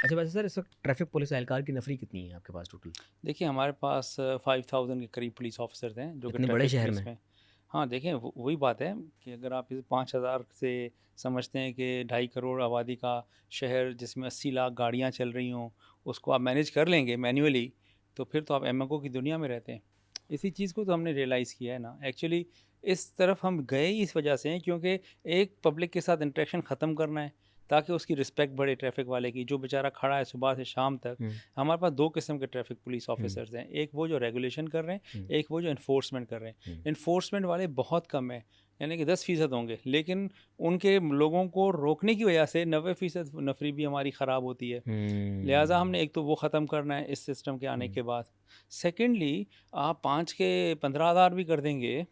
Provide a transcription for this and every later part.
अच्छा वैसे सर इस वक्त ट्रैफिक पुलिस एहलकार की नफरी कितनी है आपके पास टोटल? देखिए हमारे पास 5000 के करीब पुलिस ऑफिसर्स हैं जो कि इतने बड़े ट्रैफिक शहर पुलिस में? में। हाँ, देखें वही बात है कि अगर आप इस 5000 से समझते हैं कि 2.5 करोड़ आबादी का शहर जिसमें 80 लाख गाड़ियाँ चल रही हों, उसको आप मैनेज कर लेंगे मैन्युअली, तो फिर तो आप एमएको की दुनिया में रहते हैं। इसी चीज़ को तो हमने रियलाइज़ किया है ना एक्चुअली। इस तरफ हम गए ही इस वजह से हैं क्योंकि एक पब्लिक के साथ इंटरेक्शन ख़त्म करना है ताकि उसकी रिस्पेक्ट बढ़े ट्रैफिक वाले की, जो बेचारा खड़ा है सुबह से शाम तक। हुँ, हमारे पास 2 किस्म के ट्रैफिक पुलिस हुँ, ऑफिसर्स हैं, एक वो जो रेगुलेशन कर रहे हैं, हुँ, एक वो जो एनफोर्समेंट कर रहे हैं। हुँ, एनफोर्समेंट वाले बहुत कम हैं, यानी कि 10% होंगे, लेकिन उनके लोगों को रोकने की वजह से 90% नफरी भी हमारी ख़राब होती है। लिहाजा हुँ, हमने एक तो वो ख़त्म करना है इस सिस्टम के आने हुँ। के बाद। सेकेंडली, आप 5 के 15,000 भी कर देंगे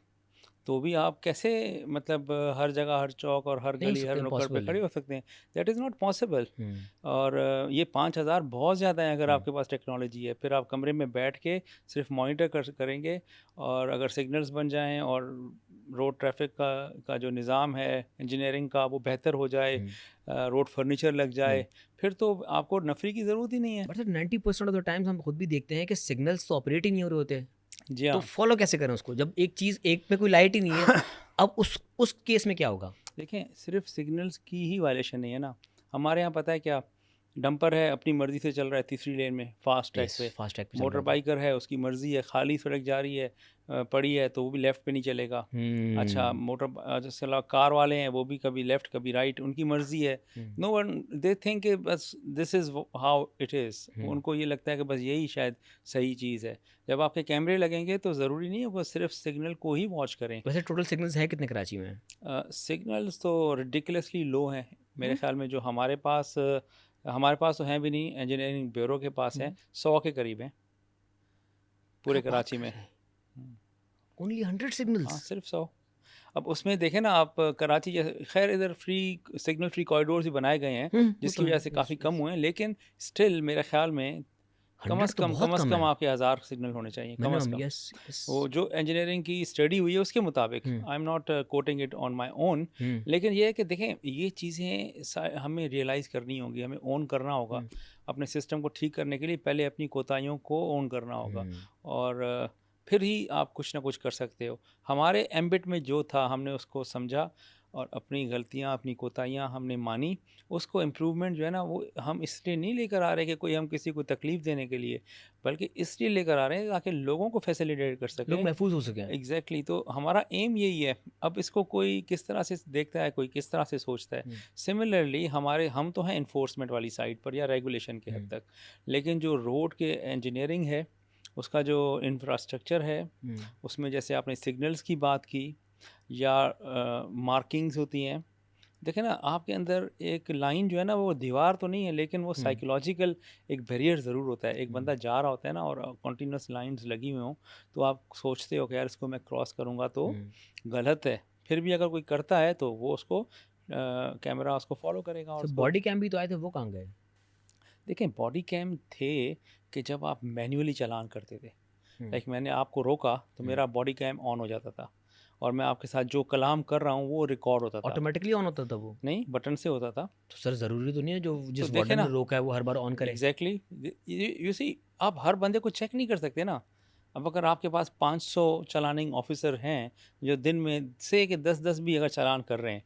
तो भी आप कैसे, मतलब हर जगह, हर चौक और हर नहीं हो गली, हर सकता, नुक्कड़ पे इम्पॉसिबल है। खड़े हो सकते हैं? That is not possible. हुँ, और ये 5,000 बहुत ज़्यादा है अगर हुँ, आपके पास टेक्नोलॉजी है। फिर आप कमरे में बैठ के सिर्फ मॉनिटर करेंगे, और अगर सिग्नल्स बन जाएँ और रोड ट्रैफिक का जो निज़ाम है इंजीनियरिंग का वो बेहतर हो जाए, हुँ, रोड फर्नीचर लग हुँ। जाए, फिर तो आपको नफरी की ज़रूरत ही नहीं है। But sir 90% of the times हम खुद भी देखते हैं कि सिग्नल्स तो ऑपरेट ही नहीं हो रहे होते। जी तो हाँ। फॉलो कैसे करें उसको? जब एक चीज़ एक में कोई लाइट ही नहीं है, अब उस केस में क्या होगा? देखें, सिर्फ सिग्नल्स की ही वायलेशन नहीं है ना। हमारे यहाँ पता है क्या, डंपर है अपनी मर्ज़ी से चल रहा है तीसरी लेन में फ़ास्ट ट्रैक यस, पे। फास्ट ट्रैक पे चल रहा मोटर होता है। बाइकर है, उसकी मर्ज़ी है, खाली सड़क जा रही है, पड़ी है, तो वो भी लेफ़्ट पे नहीं चलेगा। अच्छा, हुँ, जिसके अलावा कार वाले हैं, वो भी कभी लेफ़्ट कभी राइट, उनकी मर्ज़ी है। हुँ, नो वन, दे थिंक कि बस this is how it is. हुँ। उनको ये लगता है कि बस यही शायद सही चीज़ है। जब आपके कैमरे लगेंगे तो ज़रूरी नहीं है वो सिर्फ़ सिग्नल को ही वॉच करें। वैसे टोटल सिग्नल्स हैं कितने कराची में? सिग्नल्स तो रिडिकुलसली लो हैं मेरे हुँ, ख़्याल में। जो हमारे पास तो हैं भी नहीं, इंजीनियरिंग ब्यूरो के पास हैं, हुँ। 100 के करीब हैं क्या पूरे बात कराची कर में। रहे हैं? हुँ, ओनली 100 हाँ, सिग्नल्स? सिर्फ 100। अब उसमें देखें ना आप, कराची जैसे, ख़ैर इधर सिग्नल फ्री कॉरिडोर्स भी बनाए गए हैं, वो तो जिसकी है। वजह से यस, काफ़ी कम यस। हुए हैं, लेकिन स्टिल मेरे ख़्याल में 100 तो कम बहुत कम कम है। आपके 1000 सिग्नल होने चाहिए, कम अज़ मिनिमम कम। Yes, yes. वो जो इंजीनियरिंग की स्टडी हुई है उसके मुताबिक, हुँ, I am not quoting it on my own. हुँ, लेकिन ये है कि देखें, ये चीज़ें हमें रियलाइज़ करनी होंगी, हमें ओन करना होगा। हुँ, अपने सिस्टम को ठीक करने के लिए पहले अपनी कोताहियों को ओन करना होगा, हुँ। और फिर ही आप कुछ ना कुछ कर सकते हो। हमारे एम्बिट में जो था हमने उसको समझा, और अपनी गलतियाँ, अपनी कोताहियाँ हमने मानी। उसको इम्प्रूवमेंट जो है ना, वो हम इसलिए नहीं लेकर आ रहे कि कोई हम किसी को तकलीफ़ देने के लिए, बल्कि इसलिए लेकर आ रहे हैं ताकि लोगों को फैसिलिटेट कर लोग सकें। महफूज़ हो सकें। एग्जैक्टली, तो हमारा एम यही है। अब इसको कोई किस तरह से देखता है, कोई किस तरह से सोचता है। हुँ, सिमिलरली हम तो हैं इन्फोर्समेंट वाली साइड पर या रेगुलेशन के हद हुँ, तक, लेकिन जो रोड के इंजीनियरिंग है, उसका जो इंफ्रास्ट्रक्चर है, हुँ, उसमें जैसे आपने सिग्नल्स की बात की, या मार्किंग्स होती हैं। देखिए ना, आपके अंदर एक लाइन जो है ना, वो दीवार तो नहीं है, लेकिन वो हुँ, साइकोलॉजिकल एक बैरियर ज़रूर होता है। एक हुँ, बंदा जा रहा होता है ना, और कंटिन्यूअस लाइंस लगी हुई हों, तो आप सोचते हो कि यार इसको मैं क्रॉस करूँगा तो हुँ। गलत है। फिर भी अगर कोई करता है तो वो उसको कैमरा उसको फॉलो करेगा और सर उसको। बॉडी कैम भी तो आए थे, वो कहाँ गए? देखें, बॉडी कैम थे कि जब आप मैन्युअली चालान करते थे, हुँ, लाइक मैंने आपको रोका तो हुँ। मेरा बॉडी कैम ऑन हो जाता था, और मैं आपके साथ जो कलाम कर रहा हूँ वो रिकॉर्ड होता था। ऑटोमैटिकली ऑन होता था वो? नहीं, बटन से होता था। तो सर ज़रूरी तो नहीं है जो तो जिस देखे वार्डन ने ना, रोका है वो हर बार ऑन करे? एग्जैक्टली, यू सी, आप हर बंदे को चेक नहीं कर सकते ना। अब अगर आपके पास 500 चलानिंग ऑफिसर हैं, जो दिन में से कि 10-10 भी अगर चालान कर रहे हैं,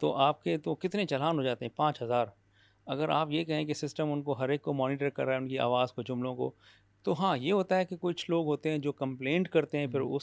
तो आपके तो कितने चालान हो जाते हैं? 5,000। अगर आप ये कहें कि सिस्टम उनको हर एक को मॉनिटर कर रहा है, उनकी आवाज़ को, जुमलों को, तो हाँ, ये होता है कि कुछ लोग होते हैं जो कंप्लेंट करते हैं, फिर हुँ।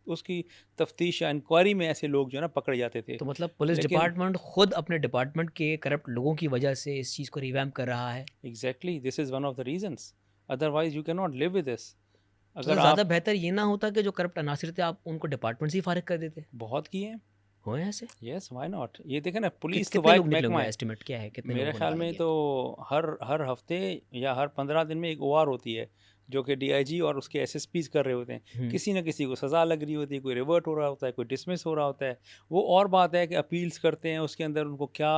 उसकी तफ्तीश या इंक्वायरी में ऐसे लोग जो है ना पकड़े जाते थे। तो मतलब पुलिस लेकिन डिपार्टमेंट खुद अपने डिपार्टमेंट के करप्ट लोगों की वजह से इस चीज़ को रिवैम्प कर रहा है। Exactly, this is one of the reasons, otherwise you can not live with this. तो सर अगर ज़्यादा आप, बेहतर ये ना होता कि जो करप्ट अनासिर थे आप उनको डिपार्टमेंट से ही फारिग कर देते? बहुत किए हैं। हुए हैं ऐसे? Yes, why not. ये देखें ना, पुलिस तो कितने वाहिद लोग निकले महकमा होंगे, है। एस्टिमेट क्या है? कितने लोगों मेरे को ख्याल निकाला में गया? तो हर हर हफ्ते या हर 15 दिन में एक ओआर होती है, जो कि डीआईजी और उसके एसएसपीज कर रहे होते हैं। हुँ, किसी न किसी को सज़ा लग रही होती है, कोई रिवर्ट हो रहा होता है, कोई डिसमिस हो रहा होता है। वो और बात है कि अपील्स करते हैं, उसके अंदर उनको क्या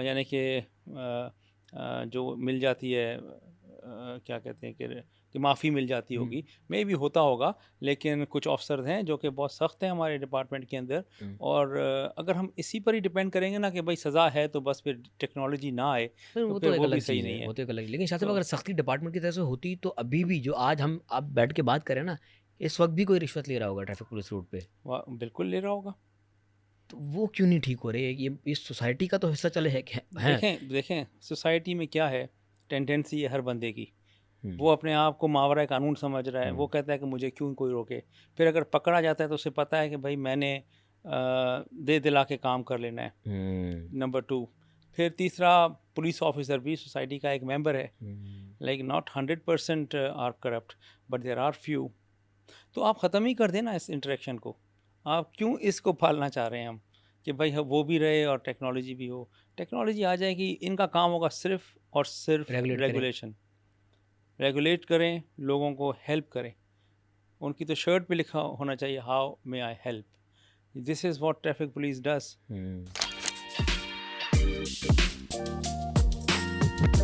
यानी कि जो मिल जाती है, क्या कहते हैं कि माफ़ी मिल जाती होगी, मे भी होता होगा, लेकिन कुछ ऑफिसर हैं जो कि बहुत सख्त हैं हमारे डिपार्टमेंट के अंदर। और अगर हम इसी पर ही डिपेंड करेंगे ना कि भाई सज़ा है तो बस फिर टेक्नोलॉजी ना आए, फिर तो वो फिर तो एक वो भी अलग सही चीज़ है, नहीं है। वो तो एक अलग, लेकिन शाह साहब तो अगर सख्ती डिपार्टमेंट की तरफ से होती तो अभी भी जो आज हम आप बैठ के बात करें ना, इस वक्त भी कोई रिश्वत ले रहा होगा ट्रैफिक पुलिस रूट पे। वाह, बिल्कुल ले रहा होगा। तो वो क्यों नहीं ठीक हो रही है? ये इस सोसाइटी का तो हिस्सा चले है। देखें सोसाइटी में क्या है, टेंडेंसी है हर बंदे की। हम्म, वो अपने आप को मावरा कानून समझ रहा है, वो हम्म, कहता है कि मुझे क्यों कोई रोके। फिर अगर पकड़ा जाता है तो उसे पता है कि भाई मैंने दे दिला के काम कर लेना है। हम्म, नंबर 2, फिर तीसरा, पुलिस ऑफिसर भी सोसाइटी का एक मेंबर है। Hmm, like not 100% are corrupt, but there are few. तो आप ख़त्म ही कर देना इस इंटरेक्शन को। आप क्यों इसको पालना चाह रहे हैं हम कि भाई वो भी रहे और टेक्नोलॉजी भी हो। टेक्नोलॉजी आ जाएगी, इनका काम होगा सिर्फ और सिर्फ रेगुलेट करें। रेगुलेशन। रेगुलेट करें, लोगों को हेल्प करें। उनकी तो शर्ट पे लिखा होना चाहिए, how may I help. This is what traffic police does.